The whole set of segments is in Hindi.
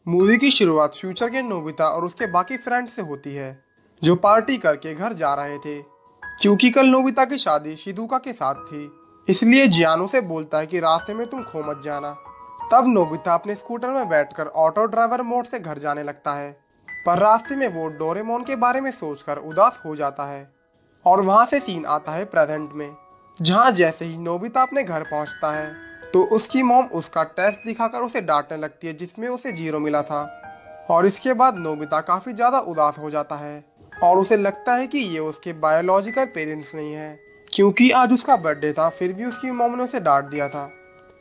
मूवी की शुरुआत फ्यूचर के नोबिता और उसके बाकी फ्रेंड से होती है जो पार्टी करके घर जा रहे थे। क्योंकि कल नोबिता की शादी शिजुका के साथ थी, इसलिए जियानो से बोलता है कि रास्ते में तुम खो मत जाना। तब नोबिता अपने स्कूटर में बैठकर ऑटो ड्राइवर मोड से घर जाने लगता है, पर रास्ते में वो डोरेमोन के बारे में सोचकर उदास हो जाता है। और वहां से सीन आता है प्रेजेंट में, जहां जैसे ही नोबिता अपने घर पहुंचता है तो उसकी मॉम उसका टेस्ट दिखाकर उसे डांटने लगती है जिसमें उसे 0 मिला था। और इसके बाद नोबिता काफी ज्यादा उदास हो जाता है और उसे लगता है कि ये उसके बायोलॉजिकल पेरेंट्स नहीं है, क्योंकि आज उसका बर्थडे था फिर भी उसकी मॉम ने उसे डांट दिया था।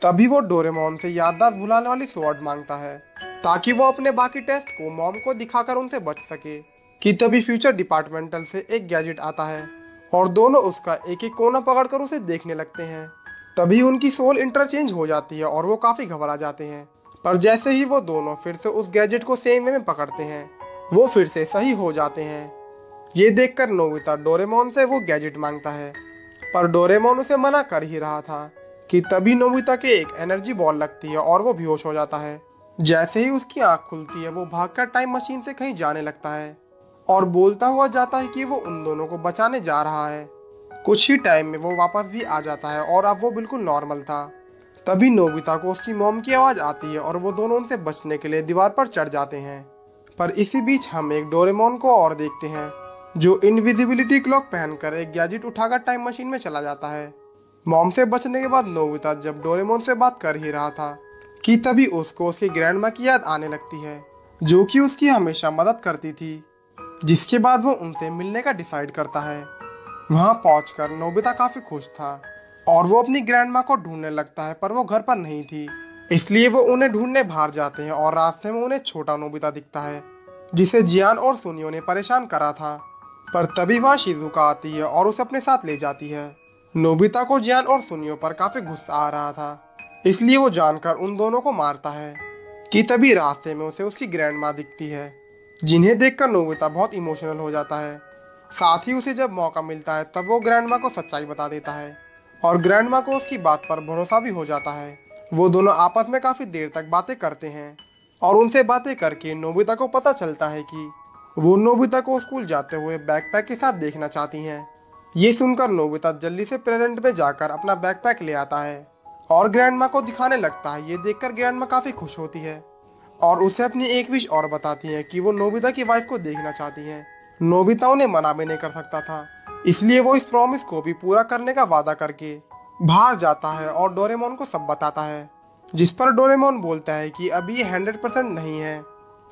तभी वो डोरेमोन से याददाश्त भुलाने वाली स्वॉर्ड मांगता है ताकि वो अपने बाकी टेस्ट को मॉम को दिखाकर उनसे बच सके। कि तभी फ्यूचर डिपार्टमेंटल से एक गैजेट आता है और दोनों उसका एक एक कोना पकड़कर उसे देखने लगते हैं। तभी उनकी सोल इंटरचेंज हो जाती है और वो काफी घबरा जाते हैं। पर जैसे ही वो दोनों फिर से उस गैजेट को सेम वे में पकड़ते हैं, वो फिर से सही हो जाते हैं। ये देखकर नोबिता डोरेमोन से वो गैजेट मांगता है, पर डोरेमोन उसे मना कर ही रहा था कि तभी नोबिता के एक एनर्जी बॉल लगती है और वो बेहोश हो जाता है। जैसे ही उसकी आंख खुलती है वो भागकर टाइम मशीन से कहीं जाने लगता है और बोलता हुआ जाता है कि वो उन दोनों को बचाने जा रहा है। कुछ ही टाइम में वो वापस भी आ जाता है और अब वो बिल्कुल नॉर्मल था। तभी नोबिता को उसकी मॉम की आवाज आती है और वो दोनों उनसे बचने के लिए दीवार पर चढ़ जाते हैं। पर इसी बीच हम एक डोरेमोन को और देखते हैं जो इनविजिबिलिटी क्लॉक पहनकर एक गैजेट उठाकर टाइम मशीन में चला जाता है। मॉम से बचने के बाद नोबिता जब डोरेमोन से बात कर ही रहा था कि तभी उसको उसकी ग्रैंडमा की याद आने लगती है, जो कि उसकी हमेशा मदद करती थी। जिसके बाद वो उनसे मिलने का डिसाइड करता है। वहां पहुंचकर नोबिता काफी खुश था और वो अपनी ग्रैंडमा को ढूंढने लगता है, पर वो घर पर नहीं थी। इसलिए वो उन्हें ढूंढने बाहर जाते हैं और रास्ते में उन्हें छोटा नोबिता दिखता है जिसे जियान और सुनियो ने परेशान करा था। पर तभी वहां शिजुका आती है और उसे अपने साथ ले जाती है। नोबिता को जियान और सुनियो पर काफी गुस्सा आ रहा था, इसलिए वो जानकर उन दोनों को मारता है। कि तभी रास्ते में उसे उसकी ग्रैंडमा दिखती है, जिन्हें देखकर नोबिता बहुत इमोशनल हो जाता है। साथ ही उसे जब मौका मिलता है तब वो ग्रैंडमा को सच्चाई बता देता है और ग्रैंडमा को उसकी बात पर भरोसा भी हो जाता है। वो दोनों आपस में काफी देर तक बातें करते हैं और उनसे बातें करके नोबिता को पता चलता है कि वो नोबिता को स्कूल जाते हुए बैकपैक के साथ देखना चाहती हैं। ये सुनकर नोबिता जल्दी से प्रेजेंट में जाकर अपना बैकपैक ले आता है और ग्रैंडमा को दिखाने लगता है। ये देखकर ग्रैंडमा काफी खुश होती है और उसे अपनी एक विश और बताती है कि वो नोबिता की वाइफ को देखना चाहती हैं। नोबिता उन्हें मना भी नहीं कर सकता था, इसलिए वो इस प्रॉमिस को भी पूरा करने का वादा करके बाहर जाता है और डोरेमोन को सब बताता है। जिस पर डोरेमोन बोलता है कि अभी ये 100% नहीं है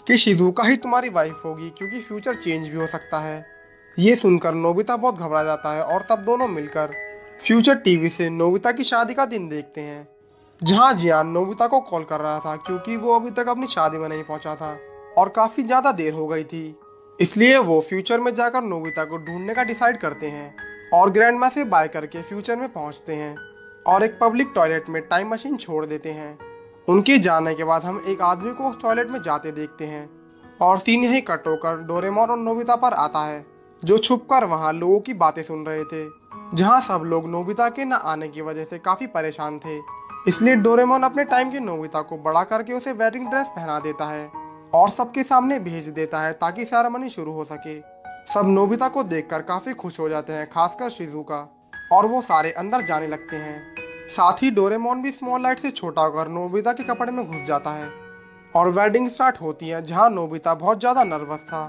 कि शिजुका ही तुम्हारी वाइफ होगी, क्योंकि फ्यूचर चेंज भी हो सकता है। ये सुनकर नोबिता बहुत घबरा जाता है और तब दोनों मिलकर फ्यूचर टीवी से नोबिता की शादी का दिन देखते हैं, जहां जियान नोबिता को कॉल कर रहा था क्योंकि वो अभी तक अपनी शादी में नहीं पहुंचा था और काफी ज्यादा देर हो गई थी। इसलिए वो फ्यूचर में जाकर नोबिता को ढूंढने का डिसाइड करते हैं और ग्रैंडमा से बाय करके फ्यूचर में पहुंचते हैं और एक पब्लिक टॉयलेट में टाइम मशीन छोड़ देते हैं। उनके जाने के बाद हम एक आदमी को उस टॉयलेट में जाते देखते हैं और सीन यही कट होकर डोरेमोन और नोबिता पर आता है, जो छुपकर वहां लोगों की बातें सुन रहे थे। जहां सब लोग नोबिता के न आने की वजह से काफी परेशान थे, इसलिए डोरेमोन अपने टाइम के नोबिता को बड़ा करके उसे वेडिंग ड्रेस पहना देता है और सबके सामने भेज देता है ताकि सेरेमनी शुरू हो सके। सब नोबिता को देखकर काफी खुश हो जाते हैं, खासकर शिजुका, और वो सारे अंदर जाने लगते हैं। साथ ही डोरेमोन भी स्मॉल लाइट से छोटा होकर नोबिता के कपड़े में घुस जाता है और वेडिंग स्टार्ट होती है, जहां नोबिता बहुत ज्यादा नर्वस था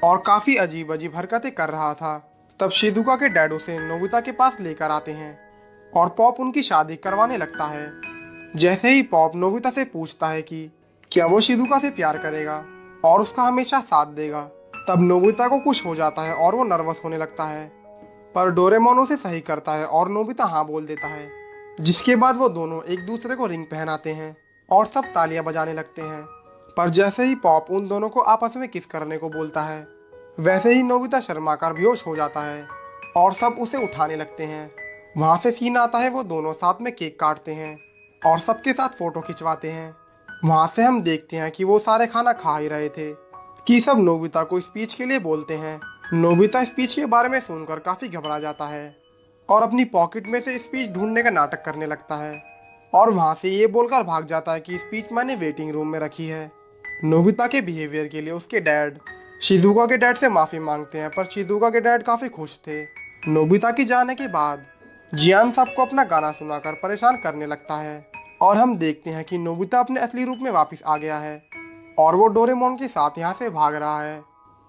और काफी अजीब अजीब हरकतें कर रहा था। तब शिजुका के डैड उसे नोबिता के पास लेकर आते हैं और पॉप उनकी शादी करवाने लगता है। जैसे ही पॉप नोबिता से पूछता है कि क्या वो शिजुका से प्यार करेगा और उसका हमेशा साथ देगा, तब नोबिता को कुछ हो जाता है और वो नर्वस होने लगता है। पर डोरेमोन उसे सही करता है और नोबिता हाँ बोल देता है। जिसके बाद वो दोनों एक दूसरे को रिंग पहनाते हैं और सब तालियां बजाने लगते हैं। पर जैसे ही पॉप उन दोनों को आपस में किस करने को बोलता है, वैसे ही नोबिता शर्माकर बेहोश हो जाता है और सब उसे उठाने लगते हैं। वहां से सीन आता है, वो दोनों साथ में केक काटते हैं और सबके साथ फोटो खिंचवाते हैं। वहां से हम देखते हैं कि वो सारे खाना खा ही रहे थे कि सब नोबिता को स्पीच के लिए बोलते हैं। नोबिता स्पीच के बारे में सुनकर काफी घबरा जाता है और अपनी पॉकेट में से स्पीच ढूंढने का नाटक करने लगता है और वहां से ये बोलकर भाग जाता है कि स्पीच मैंने वेटिंग रूम में रखी है। नोबिता के बिहेवियर के लिए उसके डैड शिजुका के डैड से माफी मांगते हैं, पर शिजुका के डैड काफी खुश थे। नोबिता की जाने के बाद जियान सबको अपना गाना सुनाकर परेशान करने लगता है और हम देखते हैं कि नोबिता अपने असली रूप में वापस आ गया है और वो डोरेमोन के साथ यहाँ से भाग रहा है,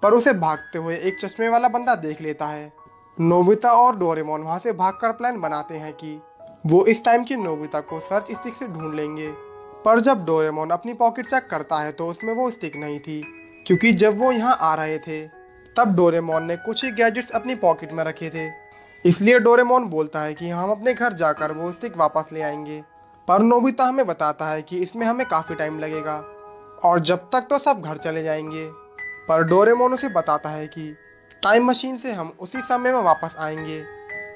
पर उसे भागते हुए एक चश्मे वाला बंदा देख लेता है। नोबिता और डोरेमोन वहां से भागकर प्लान बनाते हैं कि वो इस टाइम की नोबिता को सर्च स्टिक से ढूंढ लेंगे, पर जब डोरेमोन अपनी पॉकेट चेक करता है तो उसमें वो स्टिक नहीं थी, क्योंकि जब वो यहाँ आ रहे थे तब डोरेमोन ने कुछ ही गैजेट्स अपनी पॉकेट में रखे थे। इसलिए डोरेमोन बोलता है कि हम अपने घर जाकर वो स्टिक वापस ले आएंगे, पर नोबिता हमें बताता है कि इसमें हमें काफी टाइम लगेगा और जब तक तो सब घर चले जाएंगे। पर डोरेमोन उसे बताता है कि टाइम मशीन से हम उसी समय में वापस आएंगे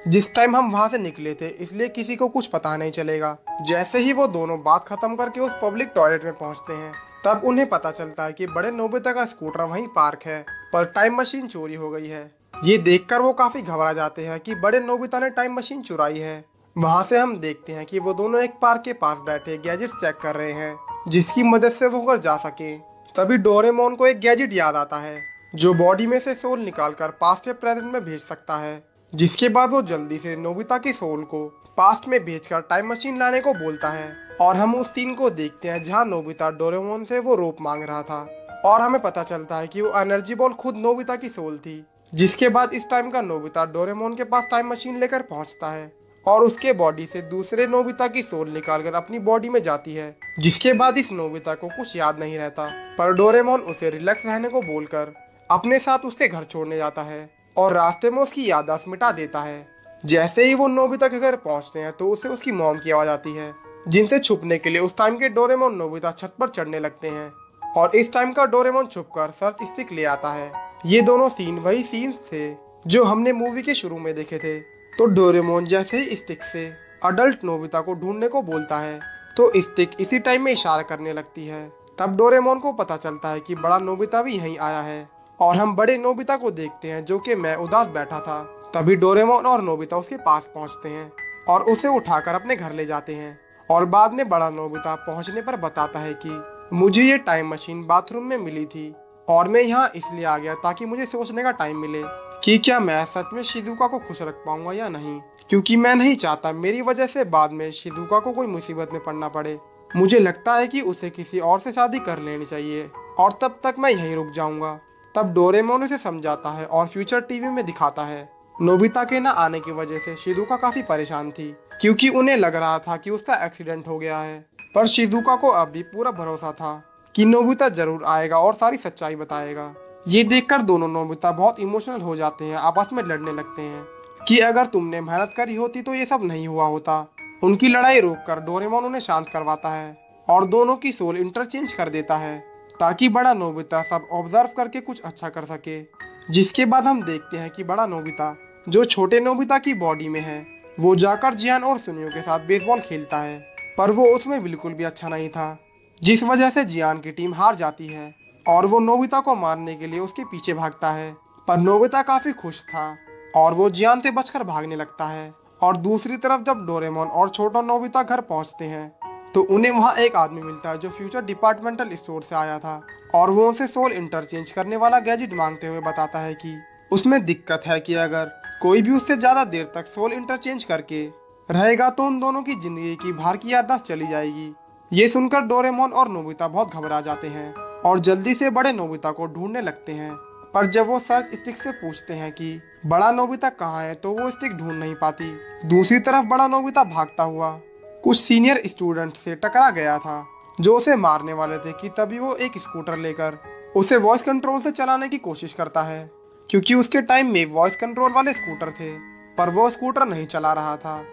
जिस टाइम हम वहां से निकले थे, इसलिए किसी को कुछ पता नहीं चलेगा। जैसे ही वो दोनों बात खत्म करके उस पब्लिक टॉयलेट में पहुंचते हैं तब उन्हें पता चलता है कि बड़े नोबिता का स्कूटर वहीं पार्क है, पर टाइम मशीन चोरी हो गई है। ये देखकर वो काफी घबरा जाते हैं कि बड़े नोबिता ने टाइम मशीन चुराई है। वहां से हम देखते हैं कि वो दोनों एक पार्क के पास बैठे गैजेट्स चेक कर रहे हैं जिसकी मदद से वो घर जा सके। तभी डोरेमोन को एक गैजेट याद आता है जो बॉडी में से सोल निकालकर पास्ट या प्रेजेंट में भेज सकता है, जिसके बाद वो जल्दी से नोबिता की सोल को पास्ट में भेजकर टाइम मशीन लाने को बोलता है। और हम उस सीन को देखते हैं जहां नोबिता डोरेमोन से वो रोप मांग रहा था और हमें पता चलता है कि वो एनर्जी बॉल खुद नोबिता की सोल थी। जिसके बाद इस टाइम का नोबिता डोरेमोन के पास टाइम मशीन लेकर पहुंचता है और उसके बॉडी से दूसरे नोबिता की सोल निकालकर अपनी बॉडी में जाती है। जिसके बाद इस नोबिता को कुछ याद नहीं रहता, पर डोरेमोन उसे रिलैक्स रहने को बोलकर अपने साथ उसके घर छोड़ने जाता है और रास्ते में उसकी याददाश्त मिटा देता है। जैसे ही वो नोबिता के घर पहुंचते हैं तो उसे उसकी मॉम की आवाज आती है, जिनसे छुपने के लिए उस टाइम के डोरेमोन नोबिता छत पर चढ़ने लगते हैं और इस टाइम का डोरेमोन छुपकर सर्च स्टिक ले आता है। ये दोनों सीन वही सीन थे जो हमने मूवी के शुरू में देखे थे। तो डोरेमोन जैसे ही स्टिक से अडल्ट नोबिता को ढूंढने को बोलता है तो स्टिक इसी टाइम में इशारा करने लगती है। तब डोरेमोन को पता चलता है कि बड़ा नोबिता भी यहीं आया है और हम बड़े नोबिता को देखते हैं जो कि मैं उदास बैठा था। तभी डोरेमोन और नोबिता उसके पास पहुंचते हैं और उसे उठाकर अपने घर ले जाते हैं और बाद में बड़ा नोबिता पहुंचने पर बताता है कि मुझे ये टाइम मशीन बाथरूम में मिली थी और मैं यहाँ इसलिए आ गया ताकि मुझे सोचने का टाइम मिले कि क्या मैं सच में शिजुका को खुश रख पाऊंगा या नहीं, क्योंकि मैं नहीं चाहता मेरी वजह से बाद में शिजुका को कोई मुसीबत में पड़ना पड़े। मुझे लगता है कि उसे किसी और से शादी कर लेनी चाहिए और तब तक मैं यहीं रुक जाऊंगा। तब डोरेमोन उसे समझाता है और फ्यूचर टीवी में दिखाता है नोबिता के न आने की वजह से शिजुका काफी परेशान थी, क्योंकि उन्हें लग रहा था कि उसका एक्सीडेंट हो गया है। पर शिजुका को अब भी पूरा भरोसा था कि नोबिता जरूर आएगा और सारी सच्चाई बताएगा। ये देखकर दोनों नोबिता बहुत इमोशनल हो जाते हैं, आपस में लड़ने लगते हैं कि अगर तुमने मेहनत करी होती तो ये सब नहीं हुआ होता। उनकी लड़ाई रोककर डोरेमोन उन्हें शांत करवाता है और दोनों की सोल इंटरचेंज कर देता है ताकि बड़ा नोबिता सब ऑब्जर्व करके कुछ अच्छा कर सके। जिसके बाद हम देखते हैं कि बड़ा नोबिता जो छोटे नोबिता की बॉडी में है वो जाकर जियान और सुनियो के साथ बेसबॉल खेलता है, पर वो उसमें बिल्कुल भी अच्छा नहीं था, जिस वजह से जियान की टीम हार जाती है और वो नोबिता को मारने के लिए उसके पीछे भागता है। पर नोबिता काफी खुश था और वो जियान से बचकर भागने लगता है। और दूसरी तरफ जब डोरेमोन और छोटा नोबिता घर पहुंचते हैं तो उन्हें वहां एक आदमी मिलता है जो फ्यूचर डिपार्टमेंटल स्टोर से आया था और वो उनसे सोल इंटरचेंज करने वाला गैजेट मांगते हुए बताता है कि उसमें दिक्कत है कि अगर कोई भी उससे ज्यादा देर तक सोल इंटरचेंज करके रहेगा तो उन दोनों की जिंदगी की बाहर की याददाश्त चली जाएगी। ये सुनकर डोरेमोन और नोबिता बहुत घबरा जाते हैं और जल्दी से बड़े नोबिता को ढूंढने लगते हैं। पर जब वो सर्च स्टिक से पूछते हैं कि बड़ा नोबिता कहाँ है तो वो स्टिक ढूंढ नहीं पाती। दूसरी तरफ बड़ा नोबिता भागता हुआ कुछ सीनियर स्टूडेंट से टकरा गया था जो उसे मारने वाले थे कि तभी वो एक स्कूटर लेकर उसे वॉइस कंट्रोल से चलाने की कोशिश करता है, क्योंकि उसके टाइम में वॉइस कंट्रोल वाले स्कूटर थे पर वो स्कूटर नहीं चला रहा था।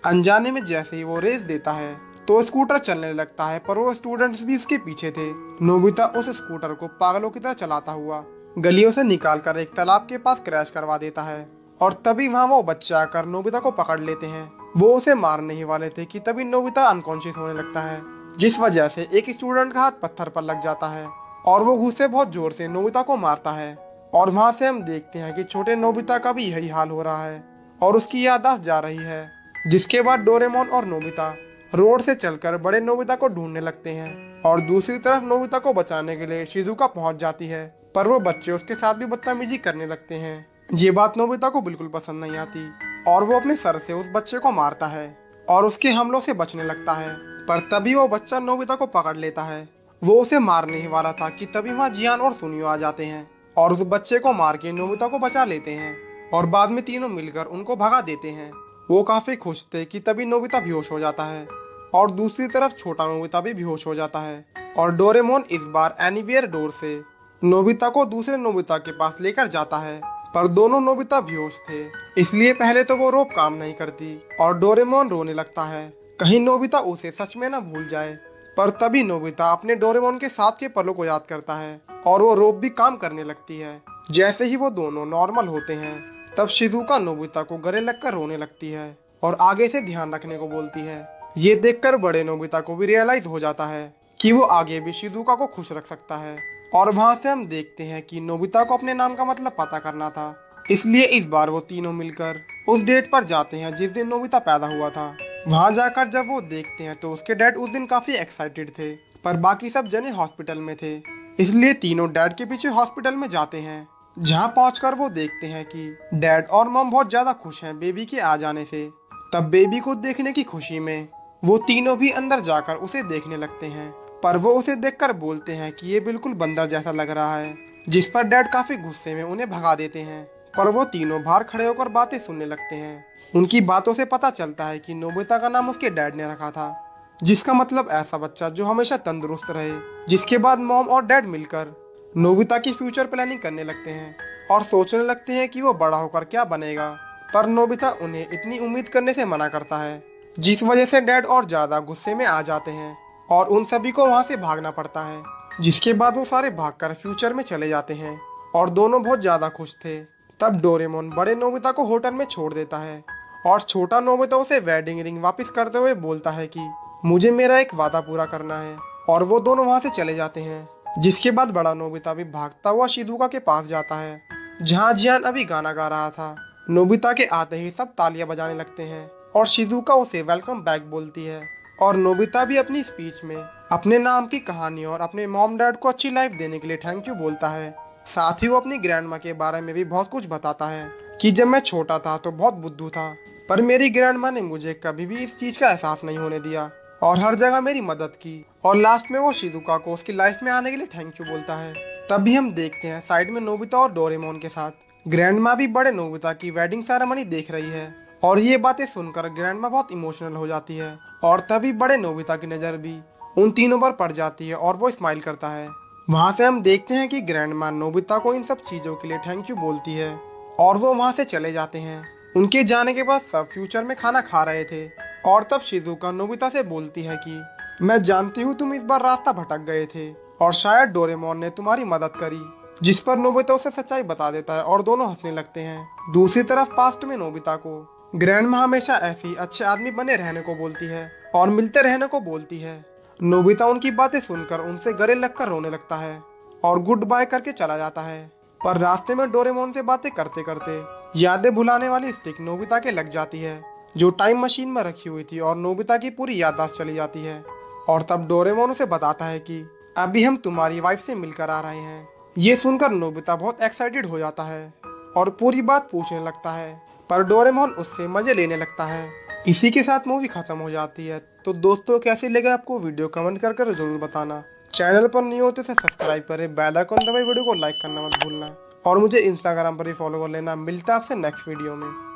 अनजाने में जैसे ही वो रेस देता है तो स्कूटर चलने लगता है, पर वो स्टूडेंट्स भी उसके पीछे थे। नोबिता उस स्कूटर को पागलों की तरह चलाता हुआ गलियों से निकालकर एक तालाब के पास क्रैश करवा देता है और तभी वहाँ वो बच्चे आकर नोबिता को पकड़ लेते हैं। वो उसे मारने ही वाले थे कि तभी नोबिता अनकॉन्शियस होने लगता है, जिस वजह से एक स्टूडेंट का हाथ पत्थर पर लग जाता है और वो गुस्से बहुत जोर से नोबिता को मारता है। और वहाँ से हम देखते हैं कि छोटे नोबिता का भी यही हाल हो रहा है और उसकी याददाश्त जा रही है। जिसके बाद डोरेमोन और नोबिता रोड से चलकर बड़े नोबिता को ढूंढने लगते हैं और दूसरी तरफ नोबिता को बचाने के लिए शिजुका पहुंच जाती है, पर वो बच्चे उसके साथ भी बदतमीजी करने लगते हैं। ये बात नोबिता को बिल्कुल पसंद नहीं आती और वो अपने सर से उस बच्चे को मारता है और उसके हमलों से बचने लगता है। पर तभी वो बच्चा नोबिता को पकड़ लेता है। वो उसे मारने ही वाला था कि तभी वहाँ जियान और सुनियो आ जाते हैं और उस बच्चे को मार के नोबिता को बचा लेते हैं और बाद में तीनों मिलकर उनको भगा देते हैं। वो काफी खुश थे कि तभी नोबिता बेहोश हो जाता है और दूसरी तरफ छोटा नोबिता भी बेहोश हो जाता है और डोरेमोन इस बार एनीवेयर डोर से नोबिता को दूसरे नोबिता के पास लेकर जाता है, पर दोनों नोबिता बेहोश थे, इसलिए पहले तो वो रोप काम नहीं करती और डोरेमोन रोने लगता है कहीं नोबिता उसे सच में न भूल जाए। पर तभी नोबिता अपने डोरेमोन के साथ के पलों को याद करता है और वो रोप भी काम करने लगती है। जैसे ही वो दोनों नॉर्मल होते हैं तब शिजुका नोबिता को गले लगकर रोने लगती है और आगे से ध्यान रखने को बोलती है। ये देखकर बड़े नोबिता को भी रियलाइज हो जाता है कि वो आगे भी शिजुका को खुश रख सकता है और वहां से हम देखते हैं कि नोबिता को अपने नाम का मतलब पता करना था, इसलिए इस बार वो तीनों मिलकर उस डेट पर जाते हैं जिस दिन नोबिता पैदा हुआ था। वहां जाकर जब वो देखते हैं तो उसके डैड उस दिन काफी एक्साइटेड थे, पर बाकी सब जने हॉस्पिटल में थे, इसलिए तीनों डैड के पीछे हॉस्पिटल में जाते हैं। जहां पहुंचकर वो देखते हैं कि डैड और मॉम बहुत ज्यादा खुश हैं बेबी के आ जाने से। तब बेबी को देखने की खुशी में वो तीनों भी अंदर जाकर उसे देखने लगते हैं, पर वो उसे देखकर बोलते हैं कि ये बिल्कुल बंदर जैसा लग रहा है, जिस पर डैड काफी गुस्से में उन्हें भगा देते हैं। पर वो तीनों बाहर खड़े होकर बातें सुनने लगते हैं। उनकी बातों से पता चलता है कि नोबिता का नाम उसके डैड ने रखा था, जिसका मतलब ऐसा बच्चा जो हमेशा तंदुरुस्त रहे। जिसके बाद मॉम और डैड मिलकर नोबिता की फ्यूचर प्लानिंग करने लगते हैं और सोचने लगते हैं कि वो बड़ा होकर क्या बनेगा। पर नोबिता उन्हें इतनी उम्मीद करने से मना करता है, जिस वजह से डैड और ज्यादा गुस्से में आ जाते हैं और उन सभी को वहां से भागना पड़ता है। जिसके बाद वो सारे भागकर फ्यूचर में चले जाते हैं और दोनों बहुत ज्यादा खुश थे। तब डोरेमोन बड़े नोबिता को होटल में छोड़ देता है और छोटा नोबिता उसे वेडिंग रिंग वापस करते हुए बोलता है कि मुझे मेरा एक वादा पूरा करना है, और वो दोनों वहां से चले जाते हैं। जिसके बाद बड़ा नोबिता भी भागता हुआ शिजुका के पास जाता है, जहाँ जियान अभी गाना गा रहा था। नोबिता के आते ही सब तालियां बजाने लगते हैं और शिजुका उसे वेलकम बैक बोलती है और नोबिता भी अपनी स्पीच में अपने नाम की कहानी और अपने मॉम डैड को अच्छी लाइफ देने के लिए थैंक यू बोलता है। साथ ही वो अपनी ग्रैंड माँ के बारे में भी बहुत कुछ बताता है कि जब मैं छोटा था तो बहुत बुद्धू था, पर मेरी ग्रैंड माँ ने मुझे कभी भी इस चीज का एहसास नहीं होने दिया और हर जगह मेरी मदद की। और लास्ट में वो शिजुका को उसकी लाइफ में आने के लिए थैंक यू बोलता है। तभी हम देखते हैं साइड में नोबिता और डोरेमोन के साथ ग्रैंड माँ भी बड़े नोबिता की वेडिंग सेरेमनी देख रही है और ये बातें सुनकर ग्रैंड माँ बहुत इमोशनल हो जाती है। और तभी बड़े नोबिता की नज़र भी उन तीनों पर पड़ जाती है और वो स्माइल करता है। वहाँ से हम देखते हैं कि ग्रैंड माँ नोबिता को इन सब चीज़ों के लिए थैंक यू बोलती है और वो वहाँ से चले जाते हैं। उनके जाने के बाद सब फ्यूचर में खाना खा रहे थे और तब शिजुका नोबिता से बोलती है कि मैं जानती हूँ तुम इस बार रास्ता भटक गए थे और शायद डोरेमोन ने तुम्हारी मदद करी। जिस पर नोबिता उसे सच्चाई बता देता है और दोनों हंसने लगते हैं। दूसरी तरफ पास्ट में नोबिता को ग्रैंड माँ हमेशा ऐसी अच्छे आदमी बने रहने को बोलती है और मिलते रहने को बोलती है। नोबिता उनकी बातें सुनकर उनसे गले लगकर रोने लगता है और गुड बाय करके चला जाता है। पर रास्ते में डोरेमोन से बातें करते करते यादें भुलाने वाली स्टिक नोबिता के लग जाती है, जो टाइम मशीन में रखी हुई थी, और नोबिता की पूरी याददाश्त चली जाती है। और तब डोरेमोन उसे बताता है कि अभी हम तुम्हारी वाइफ से मिलकर आ रहे हैं। ये सुनकर नोबिता बहुत एक्साइटेड हो जाता है और पूरी बात पूछने लगता है, पर डोरेमोन उससे मजे लेने लगता है। इसी के साथ मूवी खत्म हो जाती है। तो दोस्तों, कैसे लगे आपको वीडियो कमेंट कर जरूर बताना। चैनल पर नहीं होते तो सब्सक्राइब करें, बेल आइकन दबाए, वीडियो को लाइक करना मत भूलना और मुझे इंस्टाग्राम पर भी फॉलो कर लेना। मिलता है आपसे नेक्स्ट वीडियो में।